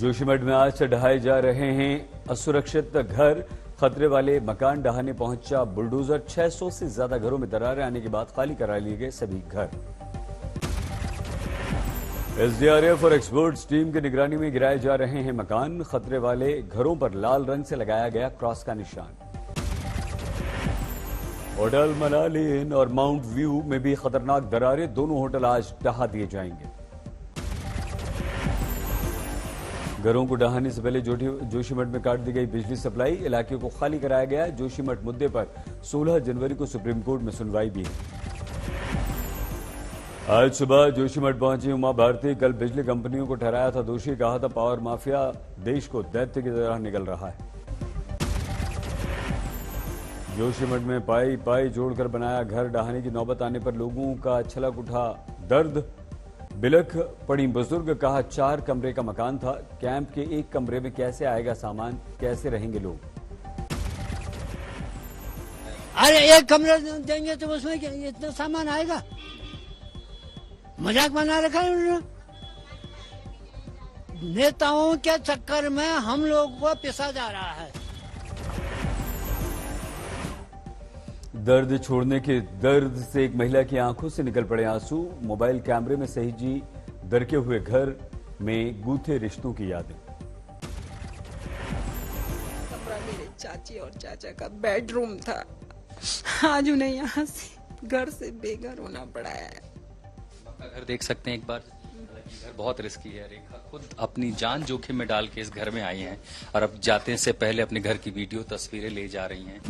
जोशीमठ में आज से ढहाए जा रहे हैं असुरक्षित घर। खतरे वाले मकान ढहाने पहुंचा बुलडोजर। 600 से ज्यादा घरों में दरारें आने के बाद खाली करा लिए गए सभी घर। एसडीआरएफ और एक्सपर्ट्स टीम की निगरानी में गिराए जा रहे हैं मकान। खतरे वाले घरों पर लाल रंग से लगाया गया क्रॉस का निशान। होटल मनाली इन और माउंट व्यू में भी खतरनाक दरारें। दोनों होटल आज ढहा दिए जाएंगे। घरों को ढहाने से पहले जोशीमठ में काट दी गई बिजली सप्लाई। इलाके को खाली कराया गया। जोशीमठ मुद्दे पर 16 जनवरी को सुप्रीम कोर्ट में सुनवाई भी है। आज सुबह जोशीमठ पहुंची उमा भारती। कल बिजली कंपनियों को ठहराया था दोषी। कहा था पावर माफिया देश को दैत्य की तरह निगल रहा है। जोशीमठ में पाई पाई जोड़कर बनाया घर। ढहाने की नौबत आने पर लोगों का छलक उठा दर्द। बिलख पड़ी बुजुर्ग। कहा 4 कमरे का मकान था। कैंप के एक कमरे में कैसे आएगा सामान, कैसे रहेंगे लोग। अरे एक कमरा देंगे तो उसमें इतना सामान आएगा। मजाक बना रखा है उन्होंने। नेताओं के चक्कर में हम लोग को पिसा जा रहा है। दर्द छोड़ने के दर्द से एक महिला की आंखों से निकल पड़े आंसू। मोबाइल कैमरे में सहेजी दरके हुए घर में गूथे रिश्तों की यादें। कमरा मेरे चाची और चाचा का बेडरूम था। आज उन्हें यहाँ से घर से बेघर होना पड़ा है। घर देख सकते हैं एक बार। घर बहुत रिस्की है। रेखा खुद अपनी जान जोखिम में डाल के इस घर में आई हैं और अब जाते से पहले अपने घर की वीडियो तस्वीरें ले जा रही हैं।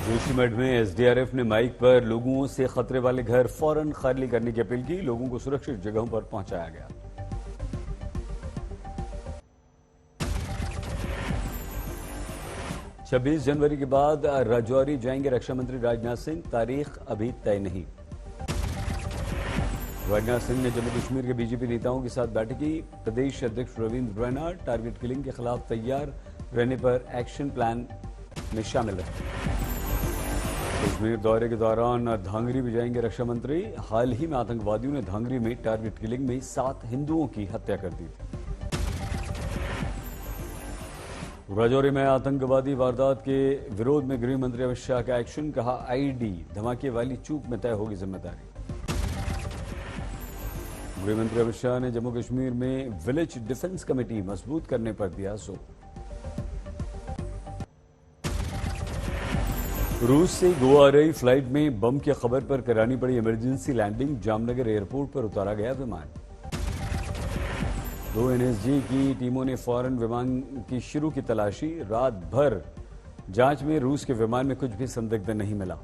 जोशीमठ में एसडीआरएफ ने माइक पर लोगों से खतरे वाले घर फौरन खाली करने की अपील की। लोगों को सुरक्षित जगहों पर पहुंचाया गया। छब्बीस जनवरी के बाद राजौरी जाएंगे रक्षा मंत्री राजनाथ सिंह। तारीख अभी तय नहीं। राजनाथ सिंह ने जम्मू कश्मीर के बीजेपी नेताओं के साथ बैठक की। प्रदेश अध्यक्ष रविंद्र रैना टारगेट किलिंग के खिलाफ तैयार रहने पर एक्शन प्लान में शामिल रहे। कश्मीर दौरे के दौरान धांगरी भी जाएंगे रक्षा मंत्री। हाल ही में आतंकवादियों ने धांगरी में टारगेट किलिंग में 7 हिंदुओं की हत्या कर दी थी। राजौरी में आतंकवादी वारदात के विरोध में गृह मंत्री अमित शाह का एक्शन। कहा आईडी धमाके वाली चूक में तय होगी जिम्मेदारी। गृह मंत्री अमित शाह ने जम्मू कश्मीर में विलेज डिफेंस कमेटी मजबूत करने पर दिया जोर। रूस से गोवा आ रही फ्लाइट में बम की खबर पर करानी पड़ी इमरजेंसी लैंडिंग। जामनगर एयरपोर्ट पर उतारा गया विमान। 2 एनएसजी की टीमों ने फौरन विमान की शुरू की तलाशी। रात भर जांच में रूस के विमान में कुछ भी संदिग्ध नहीं मिला।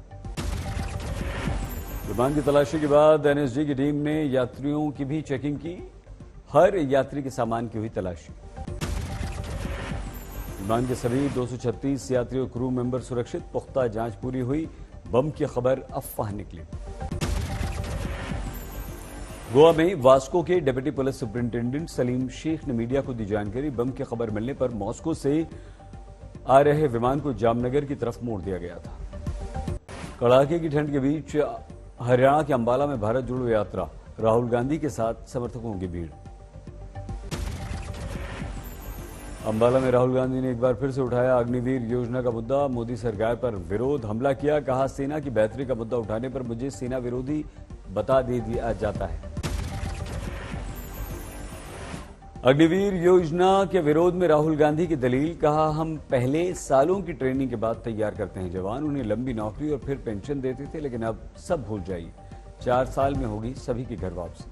विमान की तलाशी के बाद एनएसजी की टीम ने यात्रियों की भी चेकिंग की। हर यात्री के सामान की हुई तलाशी। विमान के सभी 236 यात्री और क्रू मेंबर सुरक्षित। पुख्ता जांच पूरी हुई। बम की खबर अफवाह निकली। गोवा में वास्को के deputy police superintendent Salim Shaikh ने मीडिया को दी जानकारी। बम की खबर मिलने पर मॉस्को से आ रहे विमान को जामनगर की तरफ मोड़ दिया गया था। कड़ाके की ठंड के बीच हरियाणा के अंबाला में भारत जोड़ो यात्रा। राहुल गांधी के साथ समर्थकों की भीड़। अंबाला में राहुल गांधी ने एक बार फिर से उठाया अग्निवीर योजना का मुद्दा। मोदी सरकार पर विरोध हमला किया। कहा सेना की बेहतरी का मुद्दा उठाने पर मुझे सेना विरोधी बता दे दिया जाता है। अग्निवीर योजना के विरोध में राहुल गांधी की दलील। कहा हम पहले सालों की ट्रेनिंग के बाद तैयार करते हैं जवान। उन्हें लंबी नौकरी और फिर पेंशन देते थे, लेकिन अब सब भूल जाइए। 4 साल में होगी सभी की घर वापसी।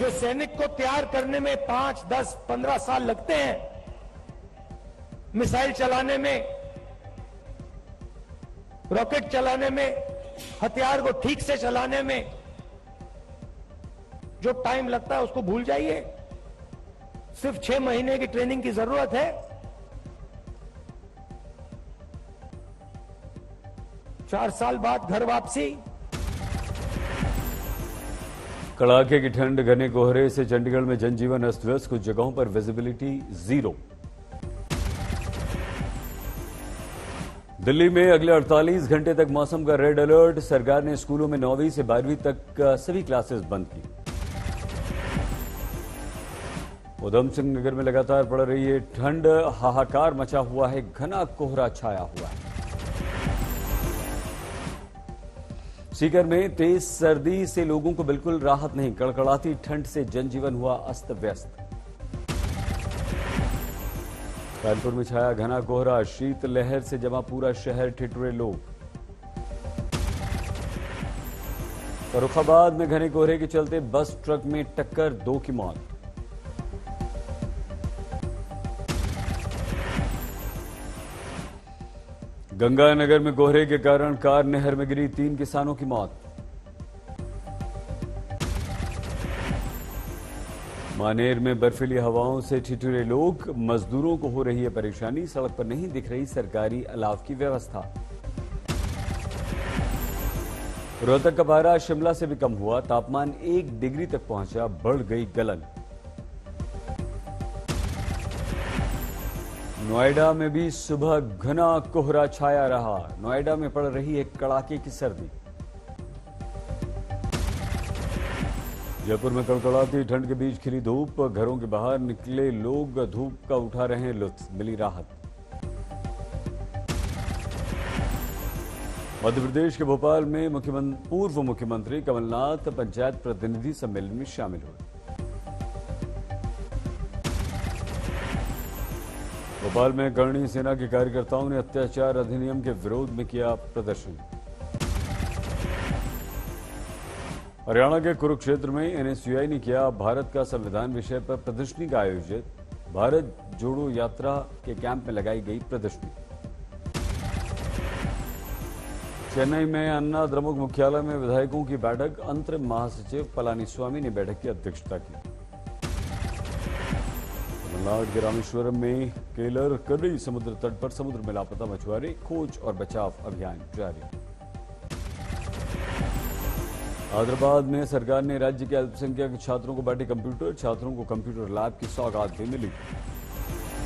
जो सैनिक को तैयार करने में 5, 10, 15 साल लगते हैं, मिसाइल चलाने में, रॉकेट चलाने में, हथियार को ठीक से चलाने में जो टाइम लगता है उसको भूल जाइए। सिर्फ 6 महीने की ट्रेनिंग की जरूरत है। 4 साल बाद घर वापसी। कड़ाके की ठंड, घने कोहरे से चंडीगढ़ में जनजीवन अस्त व्यस्त। कुछ जगहों पर विजिबिलिटी 0। दिल्ली में अगले 48 घंटे तक मौसम का रेड अलर्ट। सरकार ने स्कूलों में 9वीं से 12वीं तक सभी क्लासेस बंद की। उधम सिंह नगर में लगातार पड़ रही है ठंड, हाहाकार मचा हुआ है, घना कोहरा छाया हुआ है। सीकर में तेज सर्दी से लोगों को बिल्कुल राहत नहीं, कड़कड़ाती ठंड से जनजीवन हुआ अस्त व्यस्त। कानपुर में छाया घना कोहरा, शीतलहर से जमा पूरा शहर, ठिठुरे लोग। फर्रुखाबाद में घने कोहरे के चलते बस ट्रक में टक्कर, 2 की मौत। गंगानगर में कोहरे के कारण कार नहर में गिरी, 3 किसानों की मौत। मानेर में बर्फीली हवाओं से ठिठुरे लोग, मजदूरों को हो रही है परेशानी, सड़क पर नहीं दिख रही सरकारी अलाव की व्यवस्था। रोहतक का पारा शिमला से भी कम हुआ, तापमान 1 डिग्री तक पहुंचा, बढ़ गई गलन। नोएडा में भी सुबह घना कोहरा छाया रहा, नोएडा में पड़ रही है कड़ाके की सर्दी। जयपुर में कड़कड़ाती ठंड के बीच खिली धूप, घरों के बाहर निकले लोग धूप का उठा रहे हैं लुत्फ, मिली राहत। मध्य प्रदेश के भोपाल में पूर्व मुख्यमंत्री कमलनाथ पंचायत प्रतिनिधि सम्मेलन में शामिल हुए। भोपाल में करणी सेना के कार्यकर्ताओं ने अत्याचार अधिनियम के विरोध में किया प्रदर्शन। हरियाणा के कुरुक्षेत्र में एनएसयूआई ने किया भारत का संविधान विषय पर प्रदर्शनी का आयोजित, भारत जोड़ो यात्रा के कैंप में लगाई गई प्रदर्शनी। चेन्नई में अन्ना द्रमुक मुख्यालय में विधायकों की बैठक, अंतरिम महासचिव पलानीस्वामी ने बैठक की अध्यक्षता की। तमिलनाडु के रामेश्वरम में केलर कड़ी समुद्र तट पर समुद्र में लापता मछुआरे, खोज और बचाव अभियान जारी। हैदराबाद में सरकार ने राज्य के अल्पसंख्यक छात्रों को बांटे कंप्यूटर, छात्रों को कंप्यूटर लैब की सौगात भी मिली।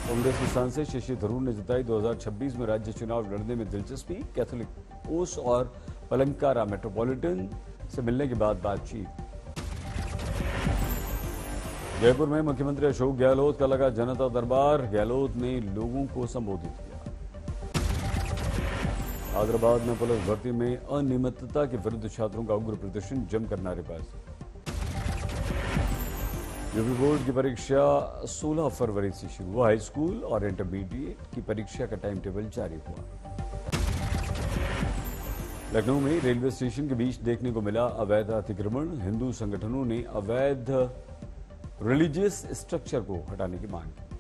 कांग्रेस के सांसद शशि थरूर ने जताई 2026 में राज्य चुनाव लड़ने में दिलचस्पी, कैथोलिक ओस और पलंकारा मेट्रोपॉलिटन से मिलने के बाद बातचीत। जयपुर में मुख्यमंत्री अशोक गहलोत का लगा जनता दरबार, गहलोत ने लोगों को संबोधित किया। हैदराबाद में पुलिस भर्ती में अनियमितता के विरुद्ध छात्रों का उग्र प्रदर्शन, जमकर नारेबाजी। यूपी बोर्ड की परीक्षा 16 फरवरी से शुरू, हाई स्कूल और इंटरमीडिएट की परीक्षा का टाइम टेबल जारी हुआ। लखनऊ में रेलवे स्टेशन के बीच देखने को मिला अवैध अतिक्रमण, हिंदू संगठनों ने अवैध रिलीजियस स्ट्रक्चर को हटाने की मांग की।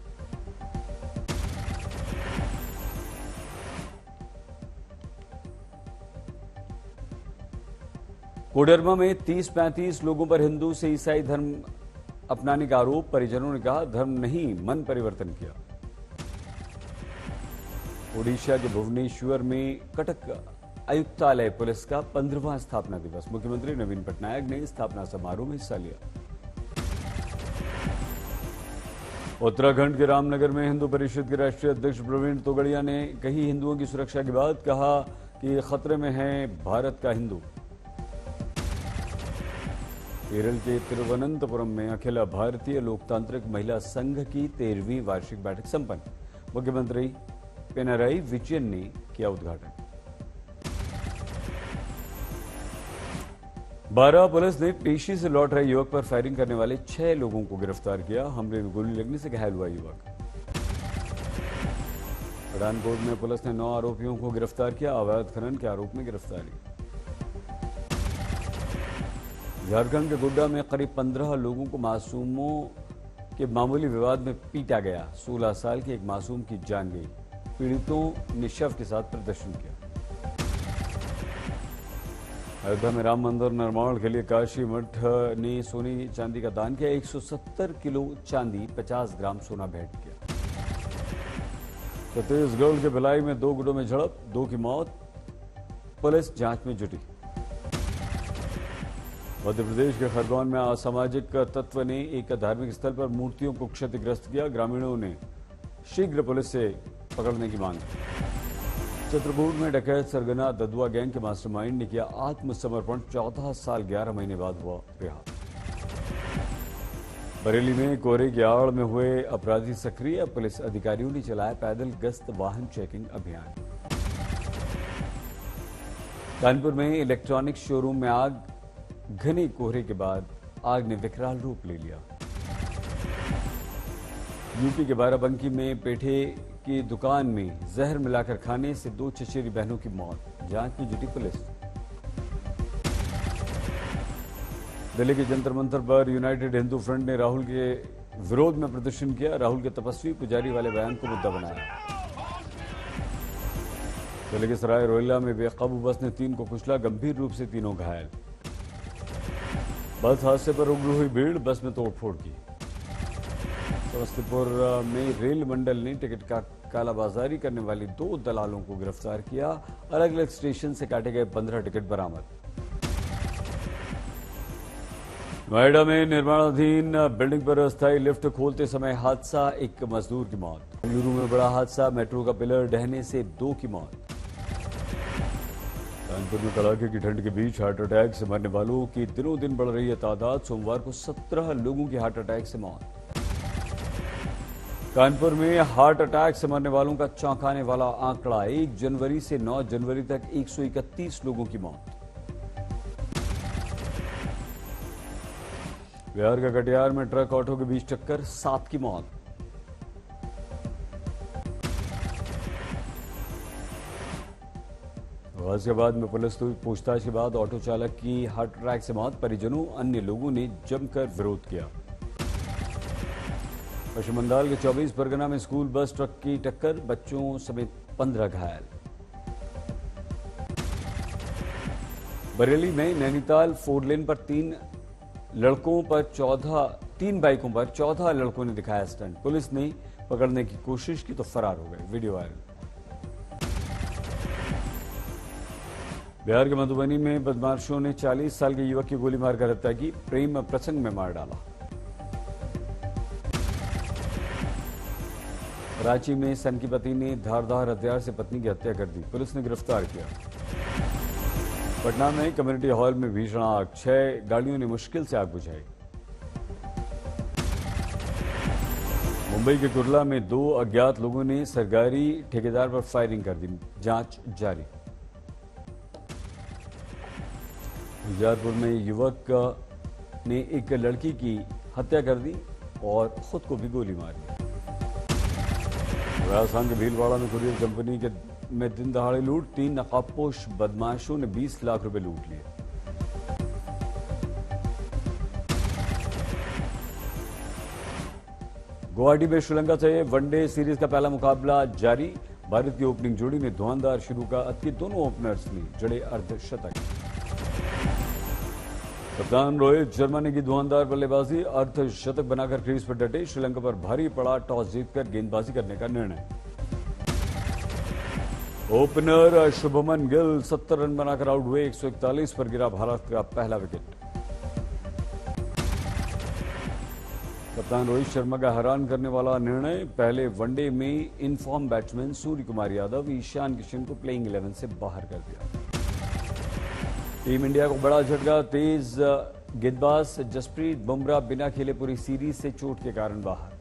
कोडरमा में 30-35 लोगों पर हिंदू से ईसाई धर्म अपनाने का आरोप, परिजनों ने कहा धर्म नहीं मन परिवर्तन किया। ओडिशा के भुवनेश्वर में कटक आयुक्तालय पुलिस का 15वां स्थापना दिवस, मुख्यमंत्री नवीन पटनायक ने स्थापना समारोह में हिस्सा लिया। उत्तराखंड के रामनगर में हिंदू परिषद के राष्ट्रीय अध्यक्ष प्रवीण तोगड़िया ने कही हिंदुओं की सुरक्षा की बात, कहा कि खतरे में है भारत का हिंदू। केरल के तिरुवनंतपुरम में अखिल भारतीय लोकतांत्रिक महिला संघ की 13वीं वार्षिक बैठक संपन्न, मुख्यमंत्री पिनराई विजयन ने किया उद्घाटन। 12 पुलिस ने पेशी से लौट रहे युवक पर फायरिंग करने वाले 6 लोगों को गिरफ्तार किया, हमले में गोली लगने से घायल हुआ युवक। पठानकोट में पुलिस ने 9 आरोपियों को गिरफ्तार किया, अवैध खनन के आरोप में गिरफ्तारी। झारखंड के गोड्डा में करीब 15 लोगों को मासूमों के मामूली विवाद में पीटा गया, 16 साल के एक मासूम की जान गई, पीड़ितों ने शव के साथ प्रदर्शन किया। अयोध्या में राम मंदिर निर्माण के लिए काशी मठ ने सोने चांदी का दान किया, 170 किलो चांदी 50 ग्राम सोना भेंट किया। छत्तीसगढ़ के भिलाई में 2 गुटों में झड़प, 2 की मौत, पुलिस जांच में जुटी। मध्य प्रदेश के खरगोन में असामाजिक तत्व ने एक धार्मिक स्थल पर मूर्तियों को क्षतिग्रस्त किया, ग्रामीणों ने शीघ्र पुलिस से पकड़ने की मांग की। चित्रकूट में डकैत सरगना ददुआ गैंग के मास्टरमाइंड ने किया आत्मसमर्पण, 14 साल 11 महीने बाद हुआ रिहा। बरेली में कोहरे की आड़ में हुए अपराधी सक्रिय, पुलिस अधिकारियों ने चलाया पैदल गश्त वाहन चेकिंग अभियान। कानपुर में इलेक्ट्रॉनिक शोरूम में आग, घने कोहरे के बाद आग ने विकराल रूप ले लिया। यूपी के बाराबंकी में पेठे की दुकान में जहर मिलाकर खाने से 2 चचेरी बहनों की मौत, जांच में जुटी पुलिस। दिल्ली के जंतर मंतर पर यूनाइटेड हिंदू फ्रंट ने राहुल के विरोध में प्रदर्शन किया। राहुल के तपस्वी पुजारी वाले बयान को मुद्दा बनाया। दिल्ली के सराय रोहिल्ला में बेकाबू बस ने 3 को कुचला, गंभीर रूप से 3 घायल। बस हादसे पर उग्र हुई भीड़, बस में तोड़फोड़ की। समस्तीपुर में रेल मंडल ने टिकट का कालाबाजारी करने वाली 2 दलालों को गिरफ्तार किया। अलग अलग स्टेशन से काटे गए 15 टिकट बरामद। नोएडा में निर्माणाधीन बिल्डिंग पर अस्थायी लिफ्ट खोलते समय हादसा, 1 मजदूर की मौत। बेंगलुरु में बड़ा हादसा, मेट्रो का पिलर ढहने से 2 की मौत। कानपुर में कड़ाके की ठंड के बीच हार्ट अटैक से मरने वालों की दिनों दिन बढ़ रही है तादाद। सोमवार को 17 लोगों की हार्ट अटैक से मौत। कानपुर में हार्ट अटैक से मरने वालों का चौंकाने वाला आंकड़ा, 1 जनवरी से 9 जनवरी तक 131 लोगों की मौत। बिहार के कटिहार में ट्रक ऑटो के बीच टक्कर, 7 की मौत। गाजियाबाद में पुलिस की पूछताछ के बाद ऑटो चालक की हार्ट अटैक से मौत। परिजनों अन्य लोगों ने जमकर विरोध किया। पश्चिम बंगाल के 24 परगना में स्कूल बस ट्रक की टक्कर, बच्चों समेत 15 घायल। बरेली में नैनीताल 4 लेन पर 3 बाइकों पर 14 लड़कों ने दिखाया स्टंट। पुलिस ने पकड़ने की कोशिश की तो फरार हो गए, वीडियो वायरल। बिहार के मधुबनी में बदमाशों ने 40 साल के युवक की गोली मारकर हत्या की, प्रेम प्रसंग में मार डाला। रांची में सन की पति ने धारदार हथियार से पत्नी की हत्या कर दी, पुलिस ने गिरफ्तार किया। पटना में कम्युनिटी हॉल में भीषण आग, 6 गाड़ियों ने मुश्किल से आग बुझाई। मुंबई के कुर्ला में 2 अज्ञात लोगों ने सरकारी ठेकेदार पर फायरिंग कर दी, जांच जारी। उजियारपुर में युवक ने एक लड़की की हत्या कर दी और खुद को भी गोली मार दी। राजस्थान के भीलवाड़ा में कुरियर कंपनी में दिन दहाड़े लूट, 3 नकाबपोश बदमाशों ने 20 लाख रुपए लूट लिए। गुवाहाटी में श्रीलंका से वनडे सीरीज का पहला मुकाबला जारी। भारत की ओपनिंग जोड़ी ने धुआंधार शुरू का, अति दोनों ओपनर्स ने जड़े अर्धशतक। कप्तान रोहित शर्मा ने की धुआंधार बल्लेबाजी, अर्धशतक बनाकर क्रीज पर डटे। श्रीलंका पर भारी पड़ा टॉस जीतकर गेंदबाजी करने का निर्णय। ओपनर शुभमन गिल 70 रन बनाकर आउट हुए, 141 पर गिरा भारत का पहला विकेट। कप्तान रोहित शर्मा का हैरान करने वाला निर्णय, पहले वनडे में इनफॉर्म बैट्समैन सूर्य कुमार यादव, ईशान किशन को प्लेइंग 11 से बाहर कर दिया। टीम इंडिया को बड़ा झटका, तेज गेंदबाज जसप्रीत बुमराह बिना खेले पूरी सीरीज से चोट के कारण बाहर।